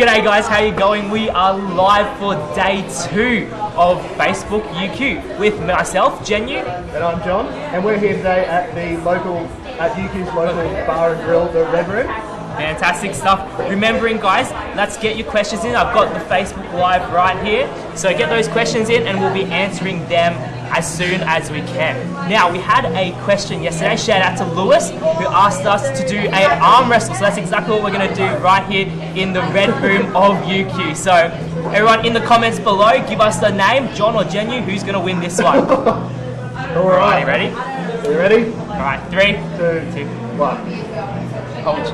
G'day guys, how you going? We are live for day 2 of Facebook UQ with myself, Genu. And I'm John, and we're here today at UQ's local bar and grill, the Red Room. Fantastic stuff. Remembering guys, let's get your questions in. I've got the Facebook Live right here. So get those questions in and we'll be answering them as soon as we can. Now, we had a question yesterday, shout out to Lewis, who asked us to do an arm wrestle. So that's exactly what we're going to do right here in the Red Room of UQ. So everyone in the comments below, give us the name, John or Genu, who's going to win this one. Alright, ready? Are you ready? Alright, 3, 2, 1. Hold.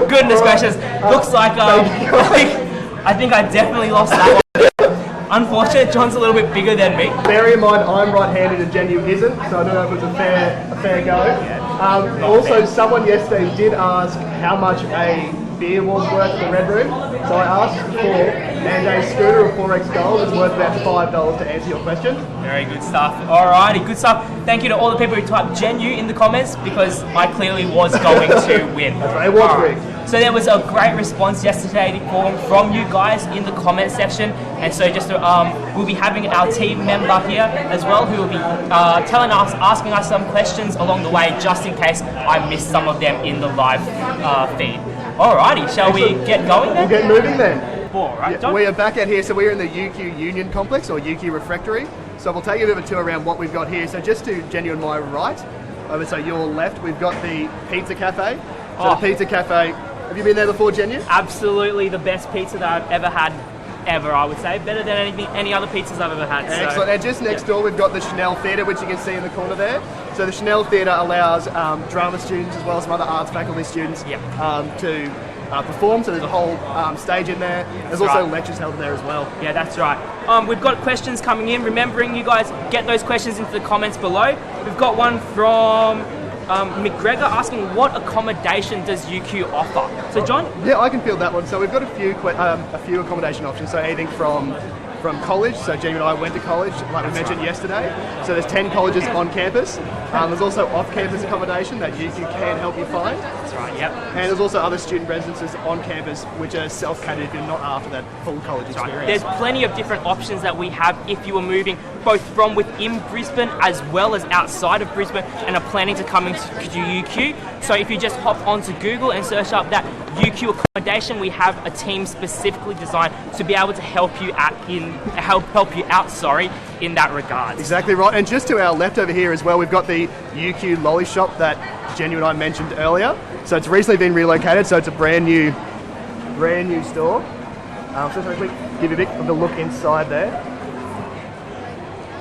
Goodness gracious, looks like I think I definitely lost that one. Unfortunate, John's a little bit bigger than me. Bear in mind, I'm right-handed and Genu isn't, so I don't know if it was a fair go. Also, someone yesterday did ask how much a beer was worth at the Red Room, so I asked for, and a scooter of 4X Gold is worth about $5 to answer your question. Very good stuff. Alrighty, good stuff. Thank you to all the people who typed Genu in the comments because I clearly was going to win. That's right, it was rigged. So there was a great response yesterday from you guys in the comment section, and so just we'll be having our team member here as well who will be asking us some questions along the way, just in case I missed some of them in the live feed. Alrighty, shall we get going then? We'll get moving then. Right, we are back out here, so we're in the UQ Union Complex, or UQ Refectory. So we'll take you a bit of a tour around what we've got here. So just to Genu and my right, over so your left, we've got the Pizza Cafe. So the Pizza Cafe, have you been there before, Genu? Absolutely the best pizza that I've ever had, I would say. Better than any other pizzas I've ever had. Excellent. And just next door, we've got the Chanel Theatre, which you can see in the corner there. So the Chanel Theatre allows drama students, as well as some other arts faculty students, to perform. So there's a whole stage in there. There's also lectures held there as well. Yeah, that's right. We've got questions coming in. Remembering, you guys, get those questions into the comments below. We've got one from McGregor asking, what accommodation does UQ offer? So John? Yeah, I can field that one. So we've got a few accommodation options. So anything from college, so Genu and I went to college, like we mentioned yesterday. So there's 10 colleges on campus. There's also off-campus accommodation that UQ can help you find. That's right, yep. And there's also other student residences on campus which are self-catered if you're not after that full college experience. Right. There's plenty of different options that we have if you are moving both from within Brisbane as well as outside of Brisbane and are planning to come into UQ. So if you just hop onto Google and search up that UQ accommodation, we have a team specifically designed to be able to help you out in that regard. Exactly right. And just to our left over here as well, we've got the UQ Lolly Shop that Genu and I mentioned earlier. So it's recently been relocated, so it's a brand new store. So quickly give you a bit of a look inside there.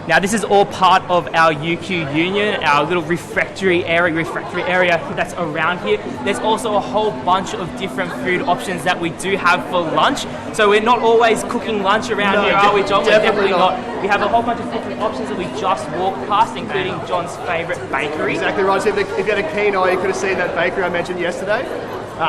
Now this is all part of our UQ Union, our little refectory area that's around here. There's also a whole bunch of different food options that we do have for lunch. So we're not always cooking lunch around here, are we, John? We're definitely not. We have a whole bunch of different options that we just walked past, including John's favourite bakery. Exactly right. So if you had a keen eye, you could have seen that bakery I mentioned yesterday,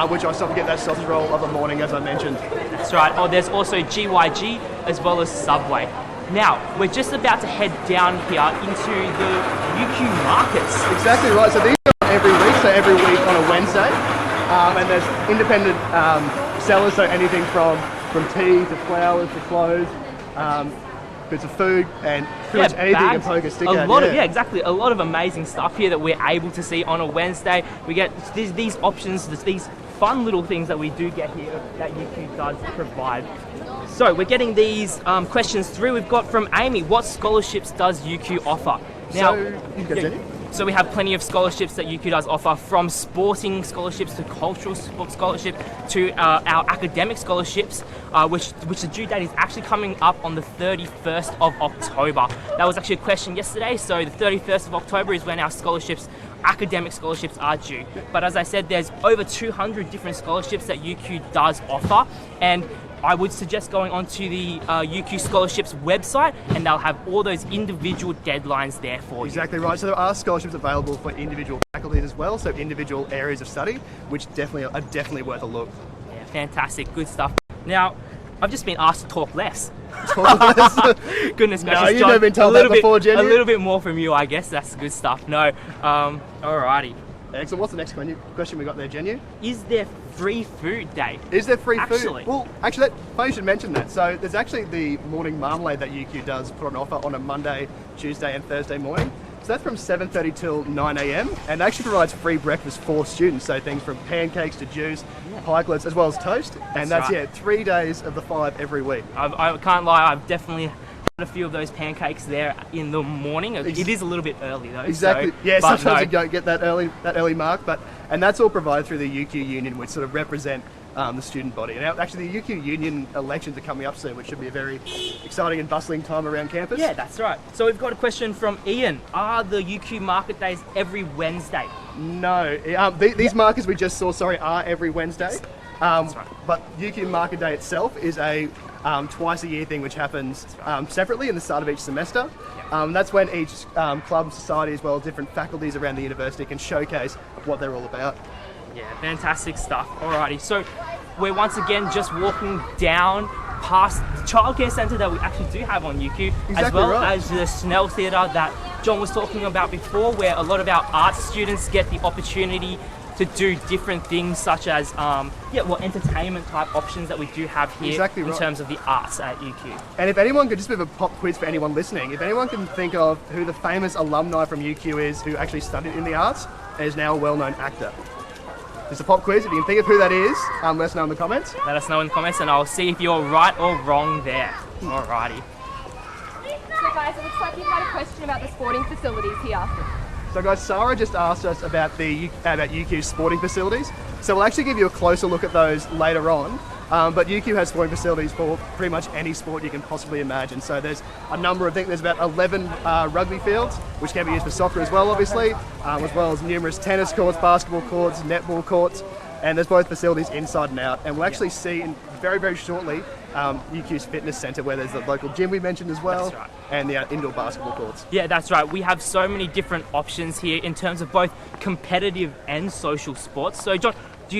which I stopped to get that sausage roll of the morning, as I mentioned. That's right. Oh, there's also GYG as well as Subway. Now, we're just about to head down here into the UQ markets. Exactly right. So these are every week, so every week on a Wednesday. And there's independent sellers, so anything from tea to flowers to clothes, bits of food, and pretty much anything you can poke a stick at. Exactly. A lot of amazing stuff here that we're able to see on a Wednesday. We get these options, these fun little things that we do get here that UQ does provide. So we're getting these questions through. We've got from Amy, what scholarships does UQ offer? Now, so we have plenty of scholarships that UQ does offer, from sporting scholarships to cultural scholarship to our academic scholarships, which the due date is actually coming up on the 31st of October. That was actually a question yesterday, so the 31st of October is when our academic scholarships are due. But as I said, there's over 200 different scholarships that UQ does offer, and I would suggest going onto the UQ Scholarships website, and they'll have all those individual deadlines there for you. Exactly right. So there are scholarships available for individual faculties as well, so individual areas of study, which are definitely worth a look. Yeah, fantastic, good stuff. Now, I've just been asked to talk less. Goodness gracious, no, you've John, never been told that before, Genu. A little bit more from you, I guess. That's good stuff. No, alrighty. Excellent. What's the next question we got there, Genu? Is there free food day? Is there free Actually. food? Well, actually, funny you should mention that. So there's actually the morning marmalade that UQ does put on offer on a Monday, Tuesday and Thursday morning. So that's from 7:30 till 9 a.m. and actually provides free breakfast for students. So things from pancakes to juice, pikelets, as well as toast. And that's right. 3 days of the 5 every week. I can't lie, I've definitely had a few of those pancakes there in the morning. It is a little bit early though. Exactly. So, Yeah, but sometimes no. you don't get that early mark, and that's all provided through the UQ Union, which sort of represent the student body. And actually, the UQ Union elections are coming up soon, which should be a very exciting and bustling time around campus. Yeah, that's right. So we've got a question from Ian. Are the UQ market days every Wednesday? No, these markers we just saw, are every Wednesday. That's right. But UQ Market Day itself is a twice a year thing which happens separately in the start of each semester. That's when each club, society, as well as different faculties around the university can showcase what they're all about. Yeah, fantastic stuff. Alrighty, so we're once again just walking down past the childcare centre that we actually do have on UQ, as Exactly well right. as the Snell Theatre that John was talking about before, where a lot of our arts students get the opportunity to do different things such as entertainment type options that we do have here Exactly in right. terms of the arts at UQ. And if anyone could, just a bit of a pop quiz for anyone listening, if anyone can think of who the famous alumni from UQ is who actually studied in the arts and is now a well-known actor. Just a pop quiz, if you can think of who that is, let us know in the comments. Let us know in the comments and I'll see if you're right or wrong there. Alrighty. So guys, it looks like you've had a question about the sporting facilities here. So guys, Sarah just asked us about UQ's sporting facilities. So we'll actually give you a closer look at those later on. But UQ has sporting facilities for pretty much any sport you can possibly imagine. So there's a number of things. There's about 11 rugby fields, which can be used for soccer as well, obviously, as well as numerous tennis courts, basketball courts, netball courts, and there's both facilities inside and out. And we'll actually see very, very shortly UQ's fitness centre, where there's the local gym we mentioned as well, That's right. and the indoor basketball courts. Yeah, that's right. We have so many different options here in terms of both competitive and social sports. So John,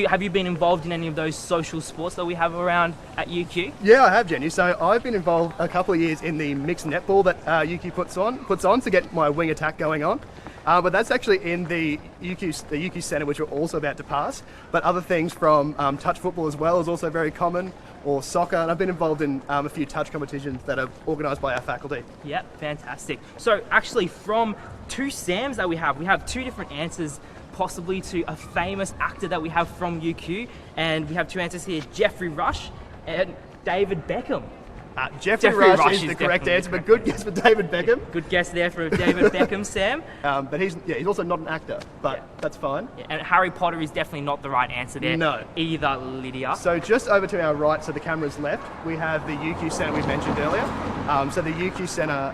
have you been involved in any of those social sports that we have around at UQ? Yeah, I have, Jenny. So I've been involved a couple of years in the mixed netball that UQ puts on to get my wing attack going on. But that's actually in the UQ Centre, which we're also about to pass. But other things from touch football as well is also very common, or soccer. And I've been involved in a few touch competitions that are organised by our faculty. Yep, fantastic. So actually from two Sams that we have two different answers possibly to a famous actor that we have from UQ. And we have two answers here, Jeffrey Rush and David Beckham. Jeffrey Rush is the correct answer, but good guess for David Beckham. Good guess there for David Beckham, Sam. But he's also not an actor, but that's fine. Yeah, and Harry Potter is definitely not the right answer there. No. Either, Lydia. So just over to our right, so the camera's left, we have the UQ Centre we mentioned earlier. So the UQ Centre,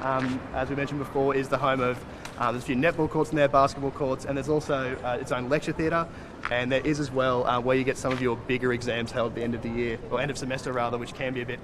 as we mentioned before, is the home of, there's a few netball courts in there, basketball courts, and there's also its own lecture theatre. And there is as well where you get some of your bigger exams held at the end of the year, or end of semester rather, which can be a bit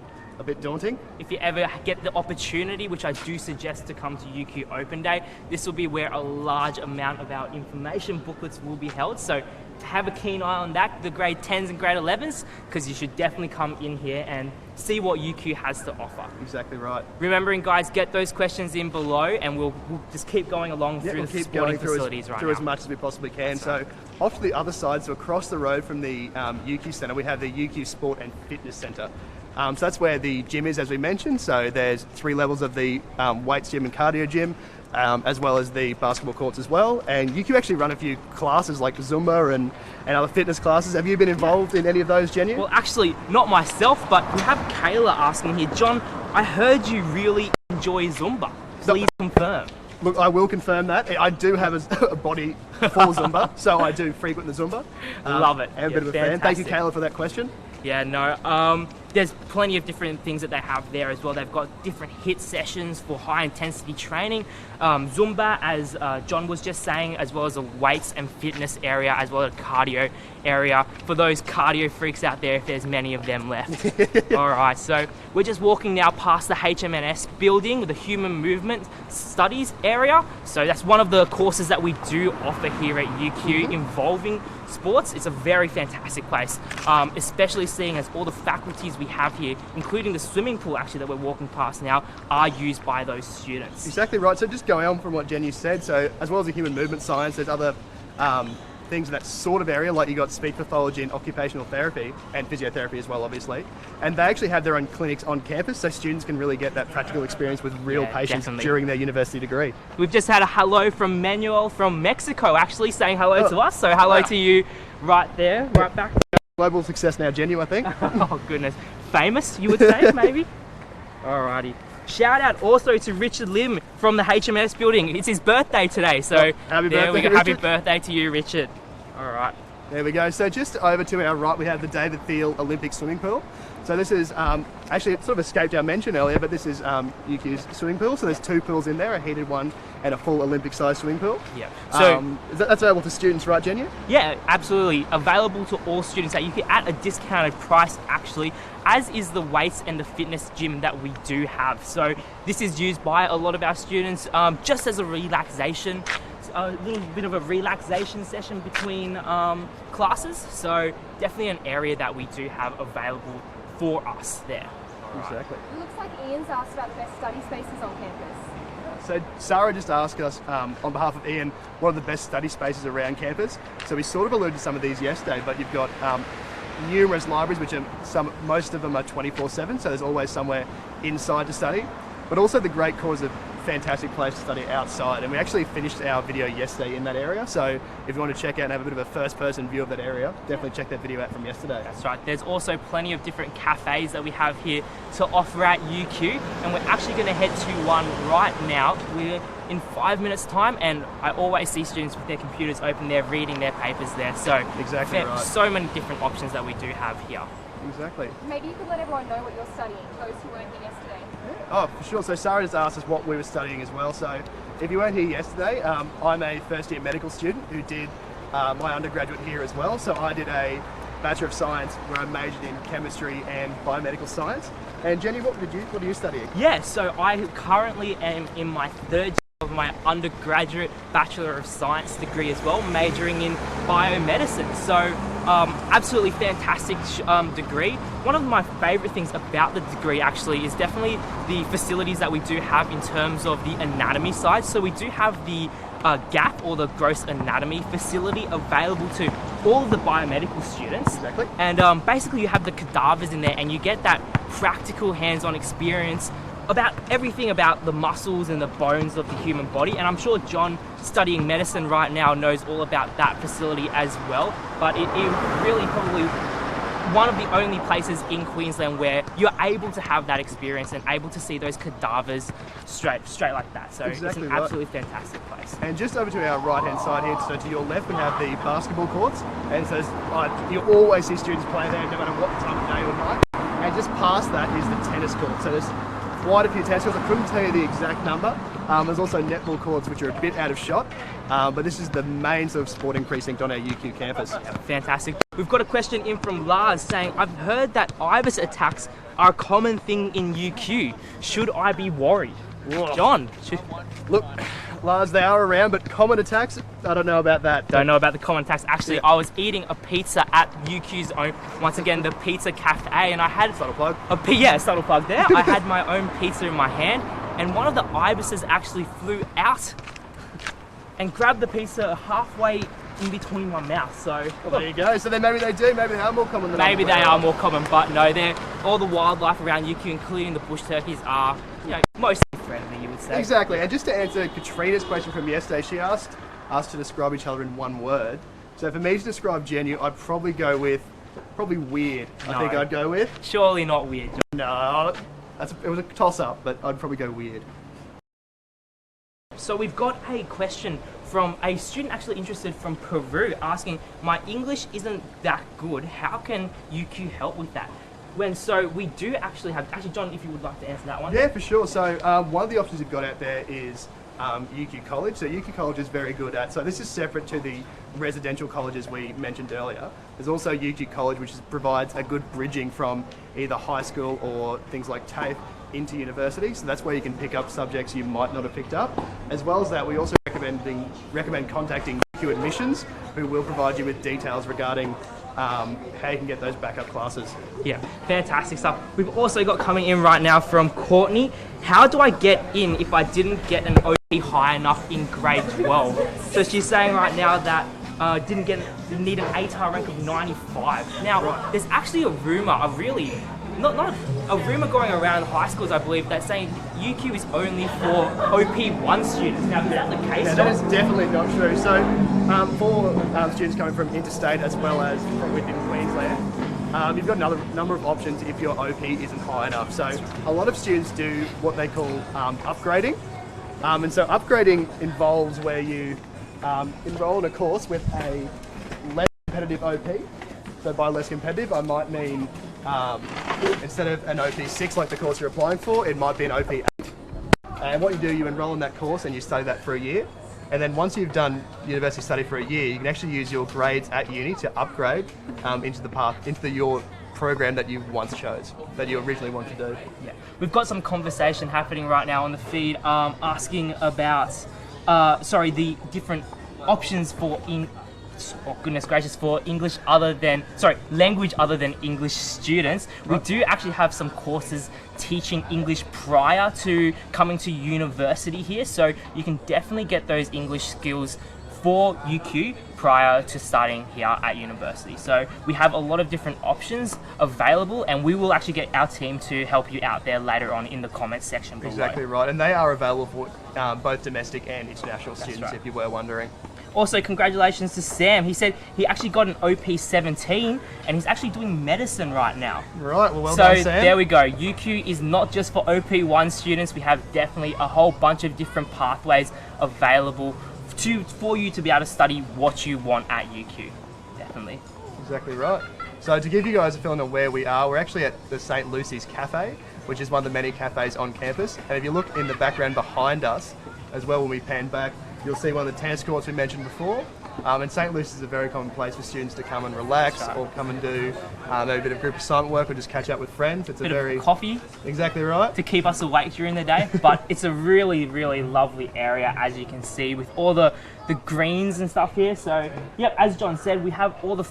daunting. If you ever get the opportunity, which I do suggest to come to UQ Open Day, this will be where a large amount of our information booklets will be held. So have a keen eye on that, the grade 10s and grade 11s, because you should definitely come in here and see what UQ has to offer. Exactly right. Remembering, guys, get those questions in below and we'll just keep going along through we'll the keep sporting going through facilities right through now. as much as we possibly can. That's So right. off to the other side, so across the road from the UQ Centre, we have the UQ Sport and Fitness Centre. So that's where the gym is, as we mentioned. So there's 3 levels of the weights gym and cardio gym, as well as the basketball courts as well. And UQ actually run a few classes like Zumba and other fitness classes. Have you been involved in any of those, Jenny? Well, actually, not myself, but we have Kayla asking here, John, I heard you really enjoy Zumba. Please confirm. Look, I will confirm that. I do have a body for Zumba, so I do frequent the Zumba. Love it. I'm a bit of a fan. Thank you, Fantastic. Kayla, for that question. Yeah, no. There's plenty of different things that they have there as well. They've got different HIIT sessions for high intensity training. Zumba, as John was just saying, as well as a weights and fitness area, as well as a cardio area for those cardio freaks out there, if there's many of them left. All right, so we're just walking now past the HMNS building, the Human Movement Studies area. So that's one of the courses that we do offer here at UQ involving sports. It's a very fantastic place, especially seeing as all the faculties we have here, including the swimming pool actually that we're walking past now, are used by those students. Exactly right. So just going on from what Jenny said, so as well as the human movement science, there's other things in that sort of area, like you got speech pathology and occupational therapy and physiotherapy as well, obviously. And they actually have their own clinics on campus, so students can really get that practical experience with real patients definitely. during their university degree. We've just had a hello from Manuel from Mexico, actually saying hello to us. So hello to you right there, right back. Global success now, Jenny, I think. Oh goodness, famous you would say maybe. Alrighty. Shout out also to Richard Lim from the HMS building. It's his birthday today, so happy there birthday, we go. Happy Richard. birthday to you, Richard. All right. There we go. So just over to our right, we have the David Thiel Olympic swimming pool. So this is actually, it sort of escaped our mention earlier, but this is UQ's swimming pool. So there's 2 pools in there, a heated one and a full Olympic-sized swimming pool. Yeah. So that's available to students, right, Jenya? yeah, absolutely available to all students at a discounted price, actually, as is the weights and the fitness gym that we do have. So this is used by a lot of our students just as a relaxation. A little bit of a relaxation session between classes, so definitely an area that we do have available for us there. Exactly. It looks like Ian's asked about the best study spaces on campus. So Sarah just asked us on behalf of Ian, what are the best study spaces around campus? So we sort of alluded to some of these yesterday, but you've got numerous libraries, which are most of them are 24/7, so there's always somewhere inside to study. But also the Great Core is a fantastic place to study outside, and we actually finished our video yesterday in that area, so if you want to check out and have a bit of a first-person view of that area, definitely check that video out from yesterday. That's right. There's also plenty of different cafes that we have here to offer at UQ, and we're actually going to head to one right now. We're in 5 minutes time, and I always see students with their computers open there, reading their papers there. So Exactly right. So many different options that we do have here. Exactly. Maybe you could let everyone know what you're studying, those who weren't here yesterday. Oh, for sure. So Sarah just asked us what we were studying as well. So if you weren't here yesterday, I'm a first-year medical student who did my undergraduate here as well. So I did a Bachelor of Science where I majored in chemistry and biomedical science. And Jenny, what are you studying? Yeah, so I currently am in my 3rd year of my undergraduate Bachelor of Science degree as well, majoring in biomedicine. So absolutely fantastic degree. One of my favourite things about the degree actually is definitely the facilities that we do have in terms of the anatomy side. So we do have the GAP, or the gross anatomy facility, available to all of the biomedical students. Exactly. And basically you have the cadavers in there, and you get that practical hands-on experience about everything about the muscles and the bones of the human body. And I'm sure John, studying medicine right now, knows all about that facility as well. But it is really probably one of the only places in Queensland where you're able to have that experience and able to see those cadavers straight like that. So Exactly it's an right. absolutely fantastic place. And just over to our right-hand side here, so to your left, we have the basketball courts. And so you always see students play there no matter what time of day or night. And just past that is the tennis court. So there's quite a few tennis courts. I couldn't tell you the exact number. There's also netball courts, which are a bit out of shot. But this is the main sort of sporting precinct on our UQ campus. Fantastic. We've got a question in from Lars saying, I've heard that ibis attacks are a common thing in UQ. Should I be worried? Whoa. John, Look, Lars, they are around, but common attacks, I don't know about that. don't know about the common attacks. Actually, I was eating a pizza at UQ's own, once again, the Pizza Cafe, and I had Subtle plug. subtle plug there. I had my own pizza in my hand, and one of the ibises actually flew out and grabbed the pizza halfway in between my mouth. So Well, there you go. So then maybe they do. Maybe they are more common than maybe others. they are more common, but no, they're all the wildlife around UQ, including the bush turkeys, are mostly friendly, you would say. Exactly. And just to answer Katrina's question from yesterday, she asked us to describe each other in one word. So for me to describe Jenny, I'd probably go with weird. I think No. I'd go with. Surely not weird. No, it was a toss-up, but I'd probably go weird. So we've got a question from a student actually interested from Peru asking, my English isn't that good, how can UQ help with that? So we do actually have, John, if you would like to answer that one. Yeah, for sure. So one of the options you've got out there is UQ College. So UQ College is very good at, so this is separate to the residential colleges we mentioned earlier. There's also UQ College, which provides a good bridging from either high school or things like TAFE into university. So that's where you can pick up subjects you might not have picked up. As well as that, we also recommend contacting UQ Admissions, who will provide you with details regarding how you can get those backup classes. Yeah, fantastic stuff. We've also got coming in right now from Courtney. How do I get in if I didn't get an OT high enough in grade 12? So she's saying right now that didn't need an ATAR rank of 95. Now, there's actually a rumor, not a rumor going around high schools, I believe, that's saying UQ is only for OP1 students. Now, is that the case? Yeah, that is definitely not true. So, for students coming from interstate as well as from within Queensland, you've got another number of options if your OP isn't high enough. So, a lot of students do what they call upgrading. And so, upgrading involves where you enroll in a course with a less competitive OP. So, by less competitive, I might mean instead of an OP6 like the course you're applying for, it might be an OP8. And what you do, you enroll in that course and you study that for a year. And then once you've done university study for a year, you can actually use your grades at uni to upgrade into your program that you once chose, that you originally wanted to do. Yeah, we've got some conversation happening right now on the feed, asking about, the different options for language other than English students. We do actually have some courses teaching English prior to coming to university here, so you can definitely get those English skills for UQ prior to starting here at university. So we have a lot of different options available, and we will actually get our team to help you out there later on in the comments section below. Exactly right, and they are available for both domestic and international students, if you were wondering. Also, congratulations to Sam. He said he actually got an OP17 and he's actually doing medicine right now. Right, well done, Sam. So there we go. UQ is not just for OP1 students. We have definitely a whole bunch of different pathways available for you to be able to study what you want at UQ. Definitely. Exactly right. So to give you guys a feeling of where we are, we're actually at the St. Lucy's Cafe, which is one of the many cafes on campus. And if you look in the background behind us, as well when we pan back, you'll see one of the tennis courts we mentioned before. And St. Lucy's is a very common place for students to come and relax or come and do maybe a bit of group assignment work or just catch up with friends. It's a very... of coffee. Exactly right. To keep us awake during the day. But it's a really, really lovely area, as you can see, with all the greens and stuff here. So, yep, as John said, we have all the...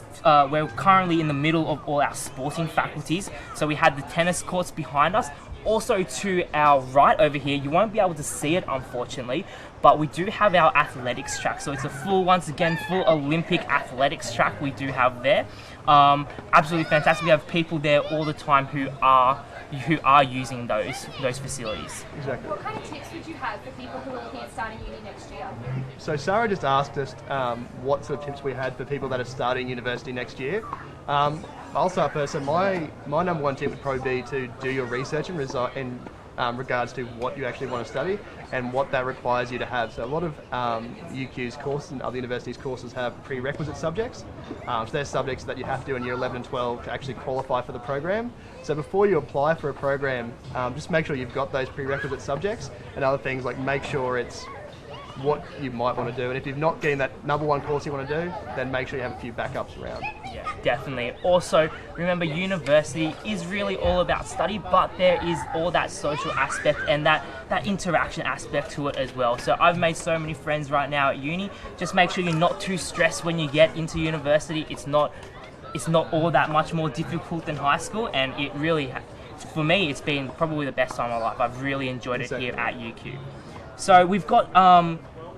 we're currently in the middle of all our sporting faculties. So we had the tennis courts behind us. Also to our right over here, you won't be able to see it unfortunately, but we do have our athletics track. So it's a full Olympic athletics track we do have there. Absolutely fantastic. We have people there all the time who are using those facilities. Exactly. What kind of tips would you have for people who are here starting uni next year? So Sarah just asked us what sort of tips we had for people that are starting university next year. I'll start first. So my number one tip would probably be to do your research in regards to what you actually want to study and what that requires you to have. So a lot of UQ's courses and other universities' courses have prerequisite subjects. So there's subjects that you have to do in year 11 and 12 to actually qualify for the program. So before you apply for a program, just make sure you've got those prerequisite subjects and other things, like make sure it's what you might want to do. And if you're not getting that number one course you want to do, then make sure you have a few backups around. Yeah, definitely. Also, remember, university is really all about study, but there is all that social aspect and that interaction aspect to it as well. So I've made so many friends right now at uni. Just make sure you're not too stressed when you get into university. It's not all that much more difficult than high school, and it really, for me, it's been probably the best time of my life. I've really enjoyed it here at UQ. So we've got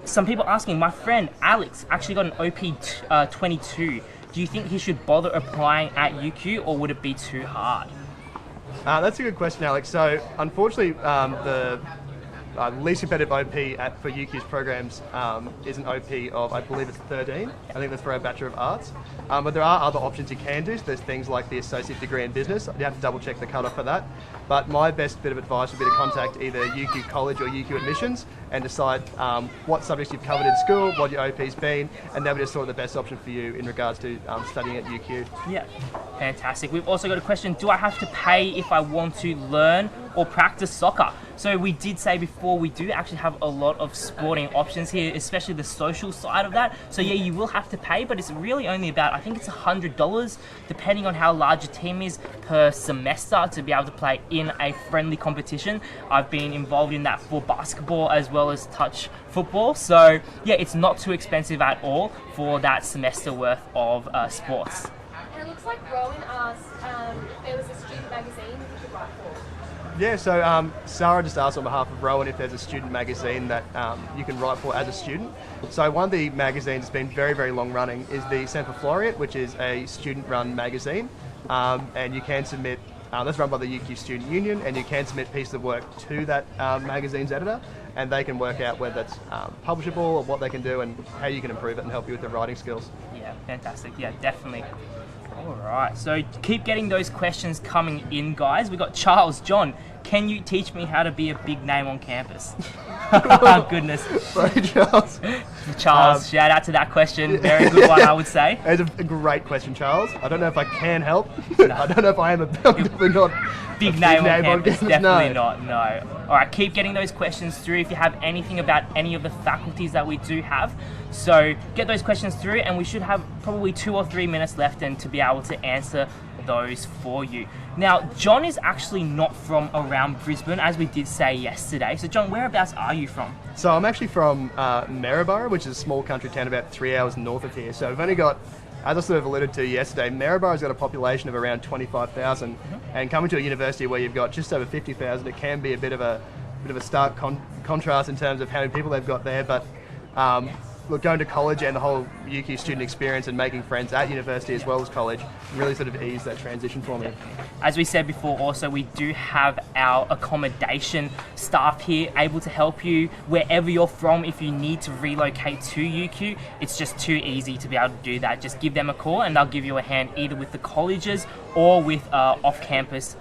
some people asking, my friend Alex actually got an OP 22. Do you think he should bother applying at UQ, or would it be too hard? That's a good question, Alex. So unfortunately, the least competitive OP for UQ's programs is an OP of, I believe it's 13. I think that's for our Bachelor of Arts. But there are other options you can do. So there's things like the Associate Degree in Business. You have to double check the cutoff for that. But my best bit of advice would be to contact either UQ College or UQ Admissions and decide what subjects you've covered in school, what your OP's been, and that would just sort of the best option for you in regards to studying at UQ. Yeah, fantastic. We've also got a question, do I have to pay if I want to learn or practice soccer? So we did say before, we do actually have a lot of sporting options here, especially the social side of that. So yeah, you will have to pay, but it's really only about, I think it's $100, depending on how large a team is per semester, to be able to play in a friendly competition. I've been involved in that for basketball as well as touch football. So yeah, it's not too expensive at all for that semester worth of sports. And it looks like Rowan asked if there was a student magazine you could write for. Yeah, so Sarah just asked on behalf of Rowan if there's a student magazine that you can write for as a student. So one of the magazines that's been very, very long running is the Semper Floreat, which is a student-run magazine, and you can submit. That's run by the UQ Student Union, and you can submit pieces of work to that magazine's editor, and they can work out whether it's publishable or what they can do and how you can improve it and help you with your writing skills. Yeah, fantastic. Yeah, definitely. All right, so keep getting those questions coming in, guys. We got Charles. John, can you teach me how to be a big name on campus? Oh, goodness. Sorry, Charles. Charles, shout out to that question. Very good one, I would say. It's a great question, Charles. I don't know if I can help. I don't know if I am definitely not Big name on campus, definitely no. not, no. All right, keep getting those questions through if you have anything about any of the faculties that we do have. So get those questions through, and we should have probably 2 or 3 minutes left in to be able to answer those for you. Now, John is actually not from around Brisbane, as we did say yesterday. So John, whereabouts are you from? So I'm actually from Maryborough, which is a small country town about 3 hours north of here. So we've only got, as I sort of alluded to yesterday, Maryboroug's got a population of around 25,000, and coming to a university where you've got just over 50,000, it can be a bit of a stark contrast in terms of how many people they've got there. But look, going to college and the whole UQ student experience and making friends at university as well as college really sort of eased that transition for me. As we said before, also we do have our accommodation staff here able to help you wherever you're from. If you need to relocate to UQ, it's just too easy to be able to do that. Just give them a call and they'll give you a hand either with the colleges or with off-campus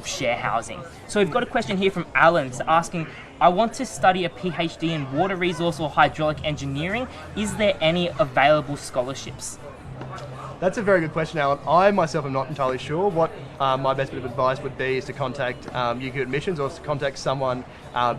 share housing. So we've got a question here from Alan asking, I want to study a PhD in water resource or hydraulic engineering. Is there any available scholarships? That's a very good question, Alan. I myself am not entirely sure. What my best bit of advice would be is to contact UQ Admissions or to contact someone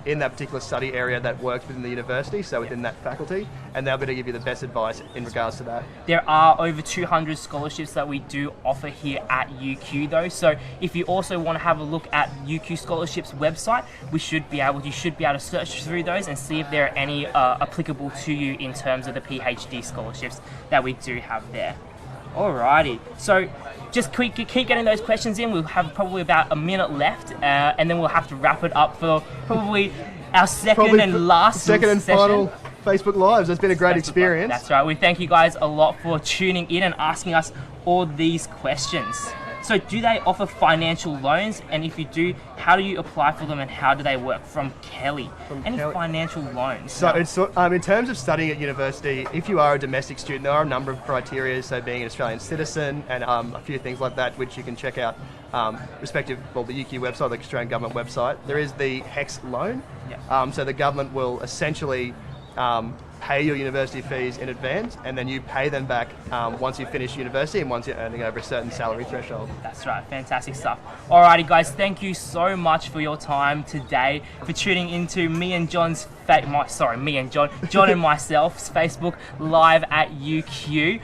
in that particular study area that works within the university, so within that faculty, and they'll be able to give you the best advice in regards to that. There are over 200 scholarships that we do offer here at UQ though, so if you also want to have a look at UQ Scholarships website, you should be able to search through those and see if there are any applicable to you in terms of the PhD scholarships that we do have there. Alrighty, so just keep getting those questions in. We'll have probably about a minute left, and then we'll have to wrap it up for probably our second and final Facebook Lives. It's been a great experience. That's right. We thank you guys a lot for tuning in and asking us all these questions. So do they offer financial loans? And if you do, how do you apply for them and how do they work? From Kelly. Financial loans? So it's in terms of studying at university, if you are a domestic student, there are a number of criteria, so being an Australian citizen and a few things like that, which you can check out the UQ website, the Australian government website. There is the HEX loan. Yeah. So the government will essentially pay your university fees in advance, and then you pay them back once you finish university and once you're earning over a certain salary threshold. That's right, fantastic stuff. Alrighty guys, thank you so much for your time today, for tuning into me and John's John and myself's Facebook Live at UQ.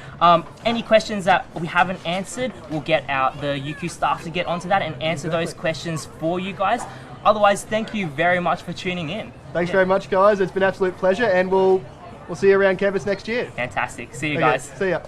Any questions that we haven't answered, we'll get the UQ staff to get onto that and answer those questions for you guys. Otherwise, thank you very much for tuning in. Thanks very much, guys. It's been an absolute pleasure, and we'll see you around campus next year. Fantastic. See you guys. See ya.